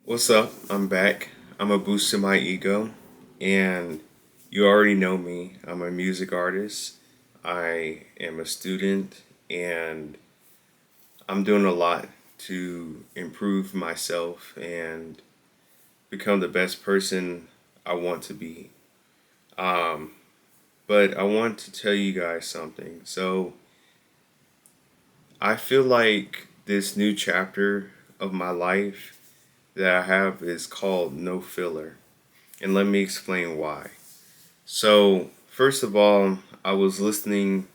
What's up? I'm back. I'm a boost to my ego, and you already know me. I'm a music artist. I am a student, and I'm doing a lot to improve myself and become the best person I want to be. Um, but I want to tell you guys something. So I feel like this new chapter of my life that I have is called No Filler. And let me explain why. So, first of all, I was listening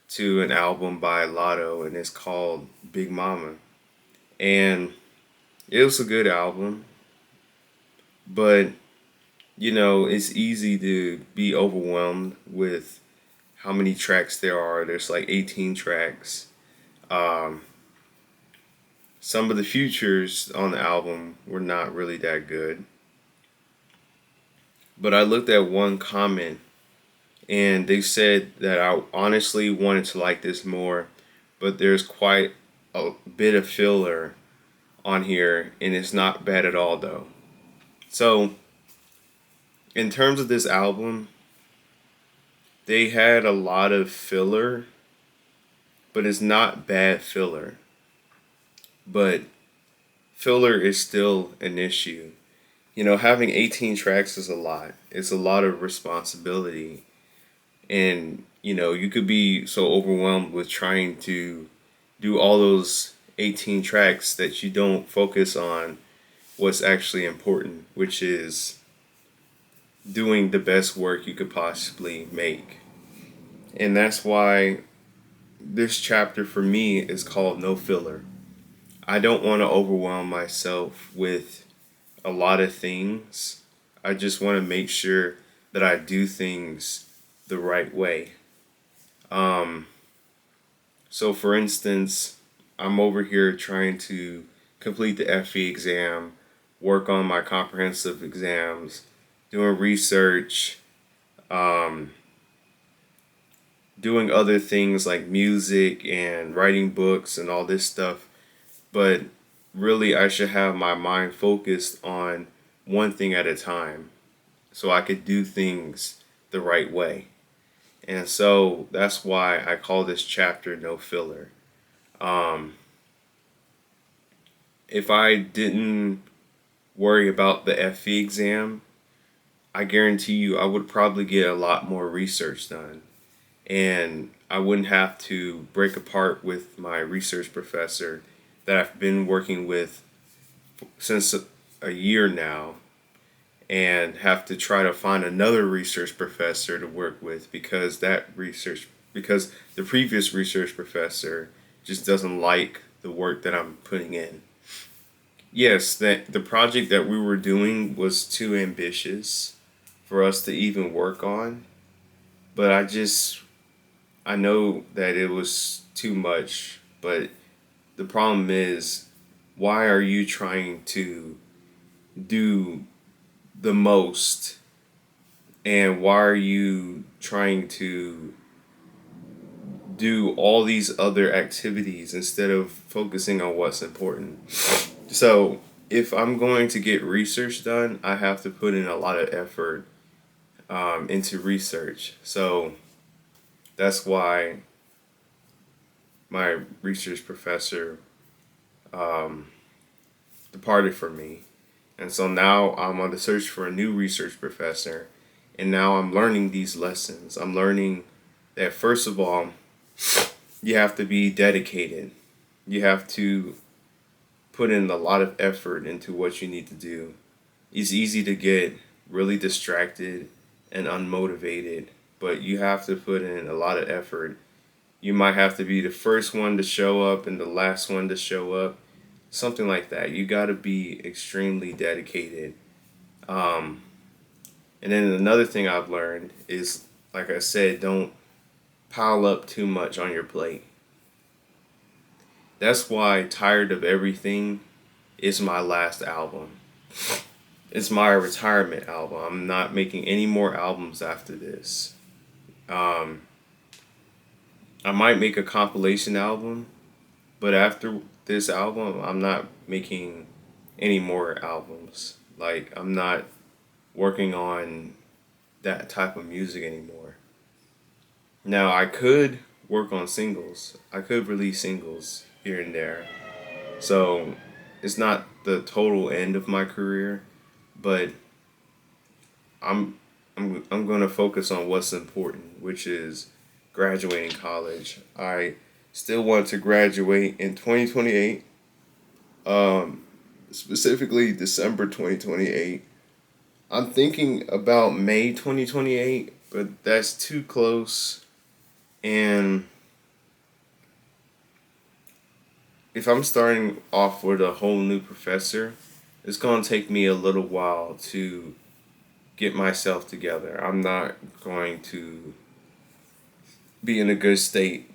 to an album by Lotto and it's called Big Mama. And it was a good album, but it's easy to be overwhelmed with how many tracks there are. There's like 18 tracks. Um, some of the features on the album were not really that good. But I looked at one comment and they said that I honestly wanted to like this more, but there's quite a bit of filler on here, and it's not bad at all though. So, in terms of this album, they had a lot of filler, but it's not bad filler. But filler is still an issue. Having 18 tracks is a lot. It's a lot of responsibility. And, you could be so overwhelmed with trying to do all those 18 tracks that you don't focus on what's actually important, which is doing the best work you could possibly make. And that's why this chapter for me is called No Filler. I don't want to overwhelm myself with a lot of things. I just want to make sure that I do things the right way. Um, so, for instance, I'm over here trying to complete the FE exam, work on my comprehensive exams, doing research, um, doing other things like music and writing books and all this stuff. But really, I should have my mind focused on one thing at a time so I could do things the right way. And so that's why I call this chapter No Filler. Um, if I didn't worry about the FE exam, I guarantee you I would probably get a lot more research done. And I wouldn't have to break apart with my research professor that I've been working with since a year now and have to try to find another research professor to work with because the previous research professor just doesn't like the work that I'm putting in. Yes, that the project that we were doing was too ambitious for us to even work on, but I know that it was too much, but the problem is why are you trying to do the most, and why are you trying to do all these other activities instead of focusing on what's important? So, if I'm going to get research done, I have to put in a lot of effort into research. So, that's why my research professor um, departed from me. And so now I'm on the search for a new research professor. And now I'm learning these lessons. I'm learning that, first of all, you have to be dedicated. You have to put in a lot of effort into what you need to do. It's easy to get really distracted and unmotivated, but you have to put in a lot of effort. You might have to be the first one to show up and the last one to show up, something like that. You got to be extremely dedicated. Um, and then another thing I've learned is, like I said, don't pile up too much on your plate. That's why Tired of Everything is my last album. It's my retirement album. I'm not making any more albums after this. Um, I might make a compilation album, but after this album, I'm not making any more albums. Like, I'm not working on that type of music anymore. Now, I could work on singles. I could release singles here and there. So, it's not the total end of my career, but I'm I'm going to focus on what's important, which is graduating college. I still want to graduate in 2028, specifically December 2028. I'm thinking about May 2028, but that's too close. And if I'm starting off with a whole new professor, it's going to take me a little while to get myself together. I'm not going to be in a good state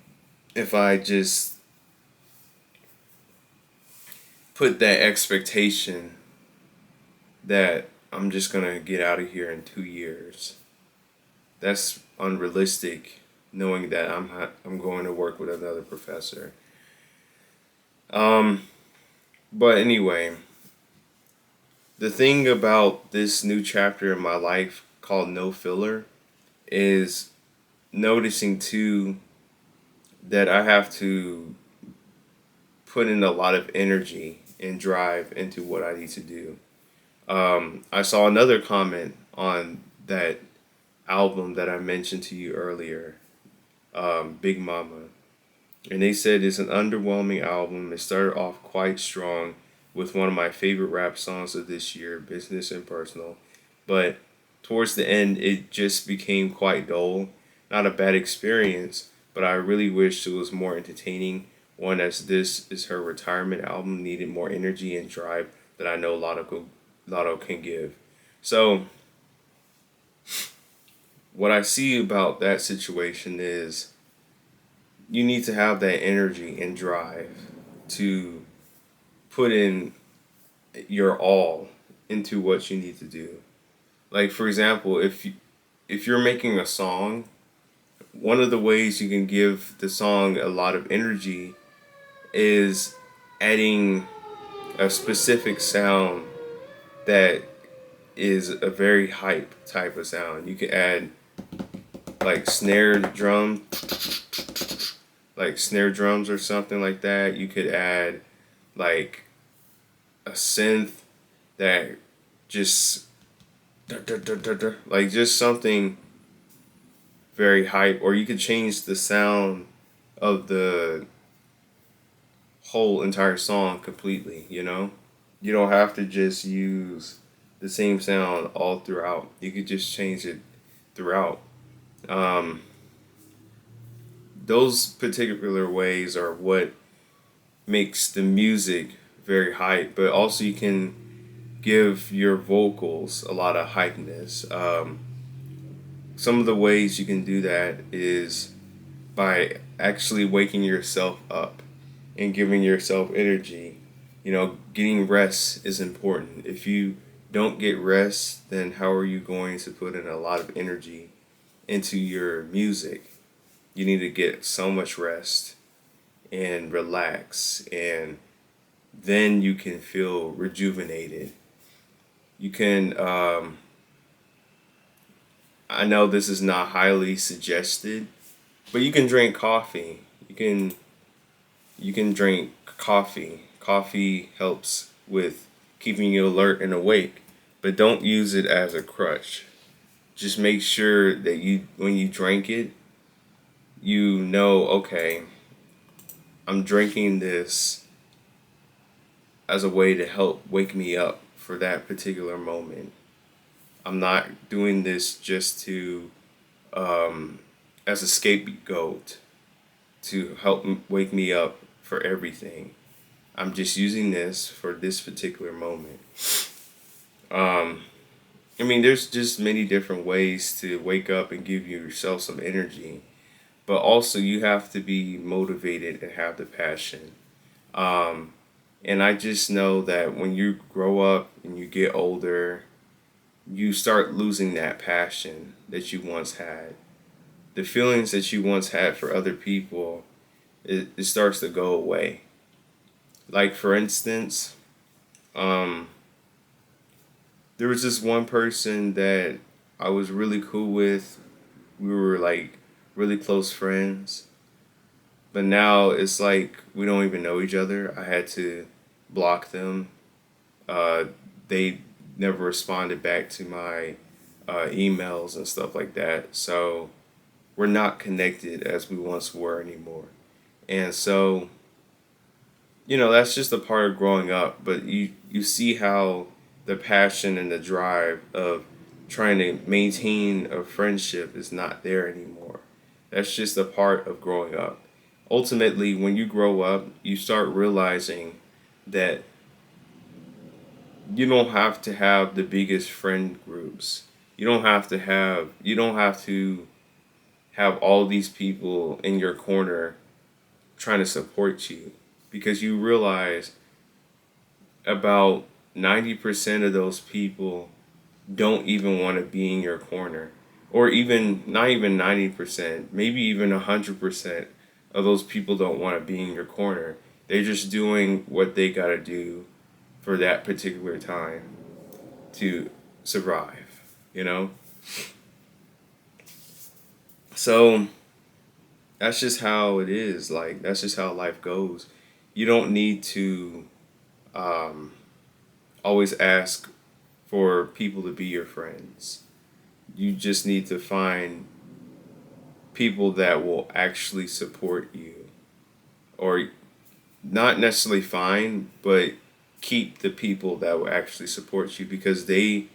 if I just put that expectation that I'm just going to get out of here in 2 years. That's unrealistic, knowing that I'm going to work with another professor. Um, but anyway, the thing about this new chapter in my life called No Filler is noticing too that I have to put in a lot of energy and drive into what I need to do. I saw another comment on that album that I mentioned to you earlier, Big Mama. And they said it's an underwhelming album. It started off quite strong with one of my favorite rap songs of this year, Business and Personal. But towards the end, it just became quite dull. Not a bad experience, but I really wish it was more entertaining. One, as this is her retirement album, needed more energy and drive that I know Lotto can give. So, what I see about that situation is you need to have that energy and drive to put in your all into what you need to do. Like, for example, if you're making a song, one of the ways you can give the song a lot of energy is adding a specific sound that is a very hype type of sound. You can add like snare drums or something like that. You could add like a synth that just like just something very hype, or you could change the sound of the whole entire song completely, you know? You don't have to just use the same sound all throughout. You could just change it throughout. Um, those particular ways are what makes the music very hype, but also you can give your vocals a lot of hypeness. Some of the ways you can do that is by actually waking yourself up and giving yourself energy. You know, getting rest is important. If you don't get rest, then how are you going to put in a lot of energy into your music? You need to get so much rest and relax, and then you can feel rejuvenated. You can, I know this is not highly suggested, but you can drink coffee. You can drink coffee. Coffee helps with keeping you alert and awake, but don't use it as a crutch. Just make sure that when you drink it, you know, okay, I'm drinking this as a way to help wake me up for that particular moment. I'm not doing this just to, as a scapegoat to help wake me up for everything. I'm just using this for this particular moment. Um, I mean, there's just many different ways to wake up and give yourself some energy, but also you have to be motivated and have the passion. Um, and I just know that when you grow up and you get older, you start losing that passion that you once had. The feelings that you once had for other people, it starts to go away. Like, for instance, Um, there was this one person that I was really cool with. We were like really close friends. But now it's like we don't even know each other. I had to block them. Uh, they never responded back to my emails and stuff like that. So we're not connected as we once were anymore. And so, that's just a part of growing up. But you see how the passion and the drive of trying to maintain a friendship is not there anymore. That's just a part of growing up. Ultimately, when you grow up, you start realizing that you don't have to have the biggest friend groups. You don't have to have all these people in your corner trying to support you, because you realize about 90% of those people don't even want to be in your corner. Or even not even 90%, maybe even 100% of those people don't want to be in your corner. They're just doing what they got to do for that particular time to survive, you know? So that's just how it is. Like, that's just how life goes. You don't need to um, always ask for people to be your friends. You just need to find people that will actually support you, or not necessarily find, but keep the people that will actually support you, because they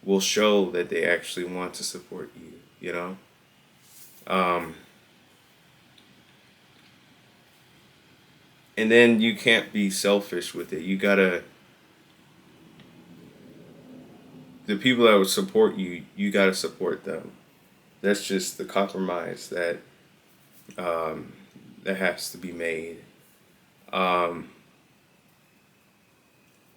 will show that they actually want to support you, you know? Um, and then you can't be selfish with it. The people that would support you, you gotta support them. That's just the compromise um, that has to be made. Um,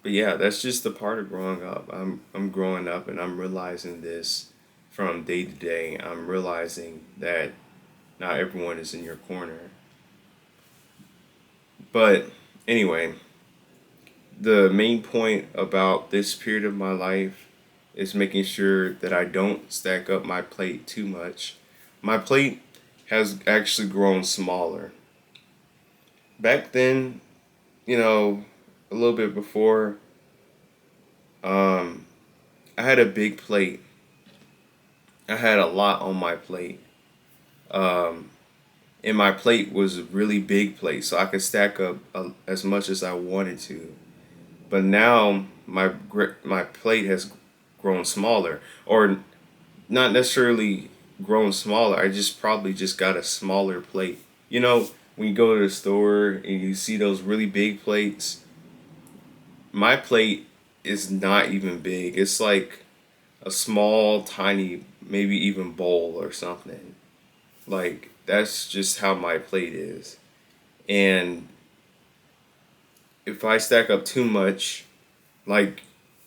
but yeah, that's just the part of growing up. I'm growing up and I'm realizing this from day to day. I'm realizing that not everyone is in your corner. But anyway, the main point about this period of my life is making sure that I don't stack up my plate too much. My plate has actually grown smaller. Back then, a little bit before, um, I had a big plate. I had a lot on my plate. Um, and my plate was a really big plate, so I could stack up as much as I wanted to. But now my plate has grown smaller, or not necessarily grown smaller. I just probably just got a smaller plate. When you go to the store and you see those really big plates, my plate is not even big. It's like a small, tiny, maybe even bowl or something. Like, that's just how my plate is. And if I stack up too much, like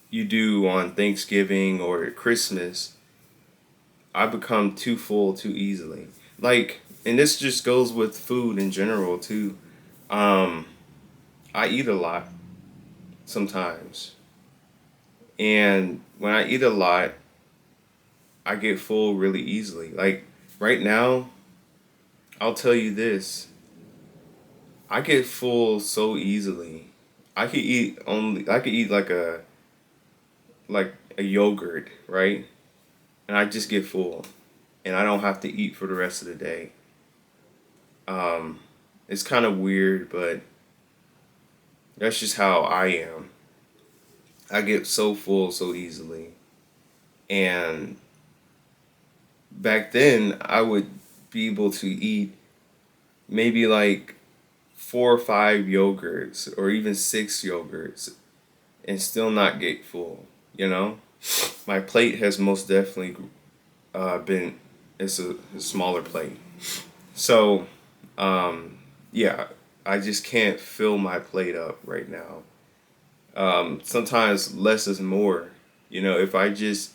you do on Thanksgiving or Christmas, I become too full too easily. Like, and this just goes with food in general too. Um, I eat a lot sometimes. And when I eat a lot, I get full really easily. Like right now, I'll tell you this. I get full so easily. I could eat like a yogurt, right? And I just get full. And I don't have to eat for the rest of the day. Um, it's kind of weird, but that's just how I am. I get so full so easily. And back then, I would be able to eat maybe like 4 or 5 yogurts, or even 6 yogurts, and still not get full. You know, my plate has most definitely been it's a smaller plate. So, yeah, I just can't fill my plate up right now. Sometimes less is more. If I just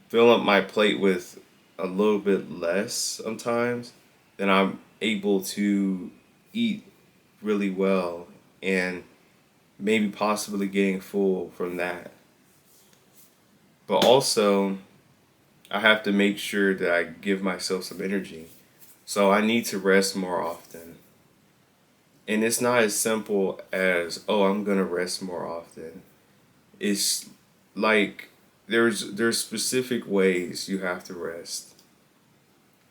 fill up my plate with a little bit less sometimes, then I'm able to eat really well and maybe possibly getting full from that. But also, I have to make sure that I give myself some energy. So I need to rest more often. And it's not as simple as, oh, I'm going to rest more often. It's like there's specific ways you have to rest.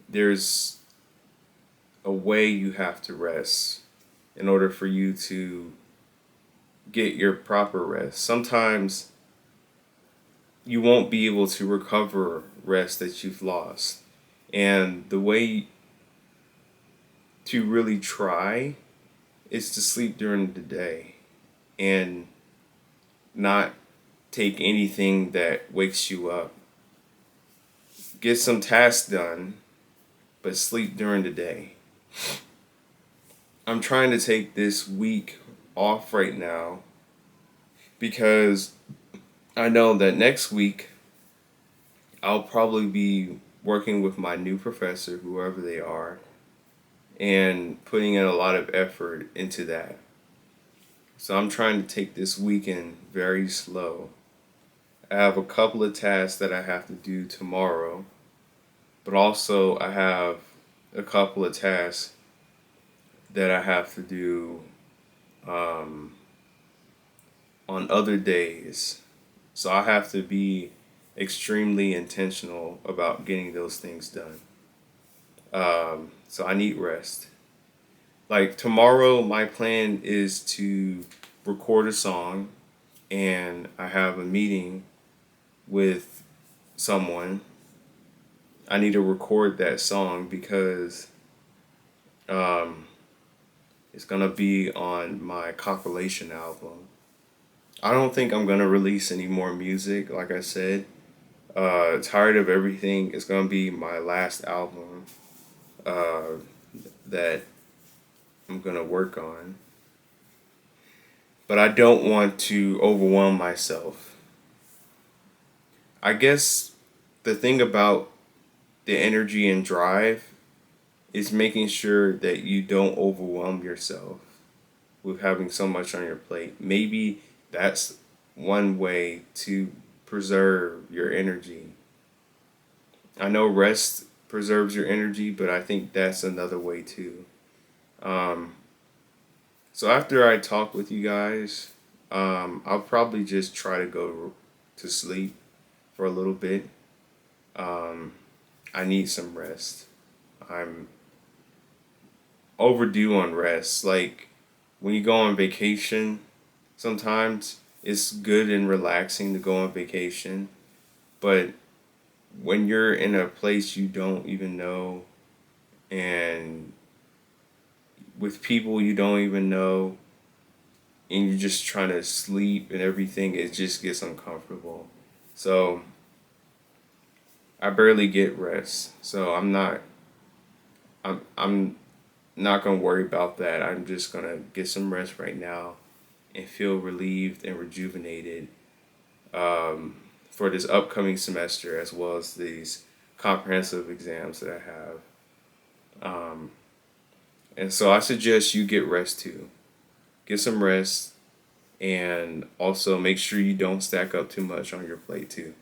There's a way you have to rest in order for you to get your proper rest. Sometimes you won't be able to recover rest that you've lost. And the way to really try is to sleep during the day and not take anything that wakes you up. Get some tasks done, but sleep during the day. I'm trying to take this week off right now because I know that next week I'll probably be working with my new professor, whoever they are, and putting in a lot of effort into that. So I'm trying to take this weekend very slow. I have a couple of tasks that I have to do tomorrow, but also I have a couple of tasks that I have to do um, on other days. So I have to be extremely intentional about getting those things done. So I need rest. Like tomorrow, my plan is to record a song, and I have a meeting with someone. I need to record that song because um, it's gonna be on my compilation album. I don't think I'm gonna release any more music. Like I said, tired of everything. It's gonna be my last album uh, that I'm gonna work on. But I don't want to overwhelm myself. I guess the thing about the energy and drive is making sure that you don't overwhelm yourself with having so much on your plate. Maybe that's one way to preserve your energy. I know rest preserves your energy, but I think that's another way too. Um, so after I talk with you guys, I'll probably just try to go to sleep for a little bit. Um, I need some rest. I'm overdue on rest. Like when you go on vacation, sometimes it's good and relaxing to go on vacation, but when you're in a place you don't even know and with people you don't even know and you're just trying to sleep and everything, it just gets uncomfortable. So I barely get rest. So I'm not gonna worry about that. I'm just gonna get some rest right now and feel relieved and rejuvenated for this upcoming semester as well as these comprehensive exams that I have. Um, and so I suggest you get rest too. Get some rest and also make sure you don't stack up too much on your plate too.